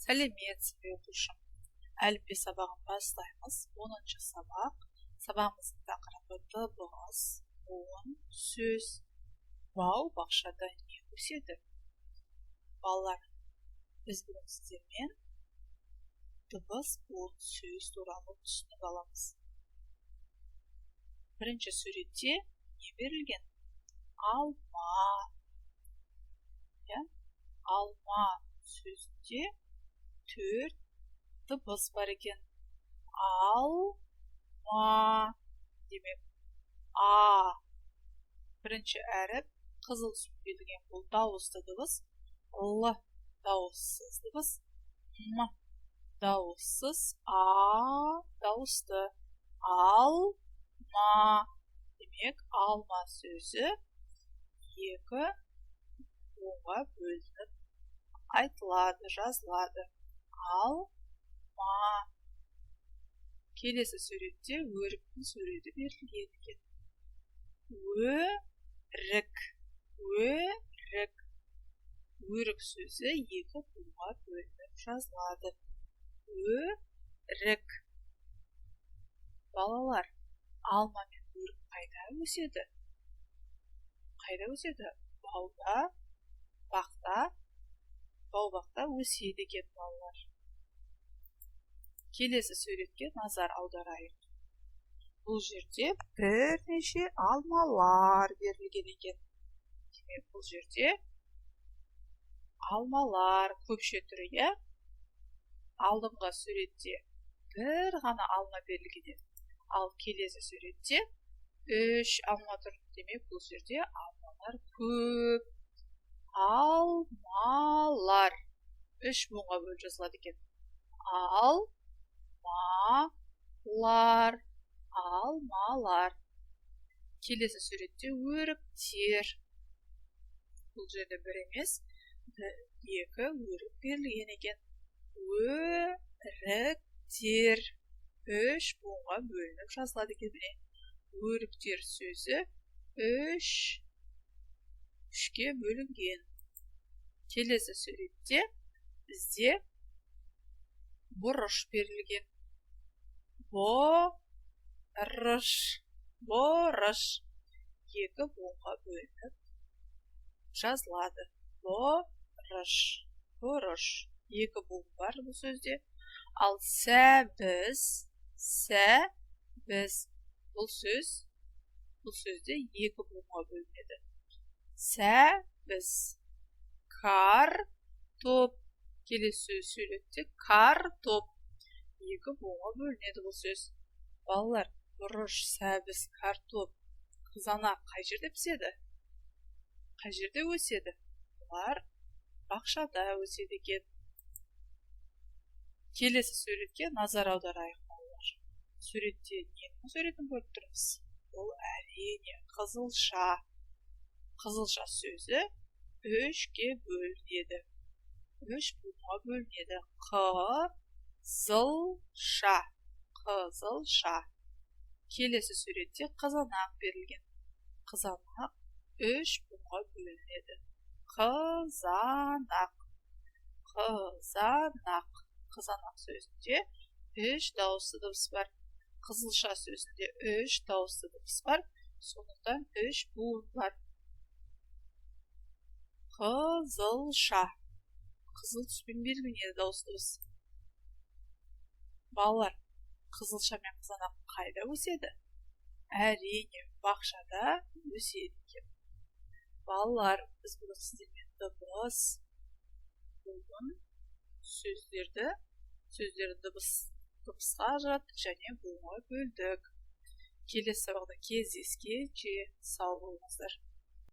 Сәлеметсіз бе оқушым? Әліппе сабағын бастаймыз. 10-шы сабақ. Сабағымыздың тақырыбы дыбыс, буын, сөз. Бау-бақшада не өседі? Балалар, біз бүгін сіздермен дыбыс, буын, сөз туралы түсініп аламыз. Бірінші суретте не берілген? Алма. Алма сөзінде 4 дыбыс бар екен. Алма. Демек, А. Бірінші әріп қызыл түсіп берілген, бұл дауысты дыбыс. Л. Дауыссыз дыбыс. М. Дауыссыз. А. Дауысты. Алма. Демек, алма сөзі 2 буынға бөлініп айтылады, жазылады. Алма. Келесі суретте өріктің суреті берілген екен. Өрік. Өрік. Өрік сөзі 2 буынға бөлініп жазылады. Өрік. Балалар, алма мен өрік қайда өседі? Қайда өседі? Бауда, бақта, бау-бақта өседі екен балалар. Келесі суретке назар аударайық. Бұл жерде бірнеше алмалар берілген екен. Демек, бұл жерде алмалар көпше түрі, алдыңғы суретте бір ғана алма берілген. Ал келесі суретте 3 алма тұр. Демек, бұл жерде алмалар көп. Алмалар 3 буынға бөлініп жазылады екен. Алмалар. Алмалар. Келесі суретте өріктер. Бұл жерде бір емес, 2 өрік берілген екен. Өріктер 3 буынға бөлініп жазылады екен. Өріктер сөзі 3-ке бөлінген. Келесі суретте бізде бұрыш берілген. Бұрыш. Бұрыш 2 буынға бөлініп жазылады. Бұрыш. Бұрыш 2 буын бар бұл сөзде. Ал сәбіз. Сәбіз. Бұл сөзде 2 буынға бөлінеді. Сәбіз. Картоп. Келесі суретте картоп 2 буынға бөлінеді бұл сөз. Балалар, бұрыш, сәбіз, картоп, қызанақ қай жерде піседі? Қай жерде өседі? Бұлар бақшада өседі екен. Келесі суретке назар аударайық балалар. Суретте ненің суретін көріп тұрмыз? Бұл әрине қызылша. Қызылша сөзі 3-ке бөлінеді. 3 буынға бөлінеді. Қызылша. Қызылша. Келесі суретте қызанақ берілген. Қызанақ 3 буынға бөлінеді. Қызанақ. Қызанақ. Қызанақ сөзінде 3 дауысты дыбыс бар. Қызылша сөзінде 3 дауысты дыбыс бар. Сондықтан 3 буын бар. Қызылша. Қызыл түспен берілген дауысты дыбыс. Балалар, қызылша мен қызанақ қайда өседі? Әрине, бақшада өседі екен. Балалар, біз бүгін сіздермен дыбыс, буын, сөздерді дыбысқа ажыраттық және буынға бөлдік. Келесі сабақта кездескенше сау болыңыздар.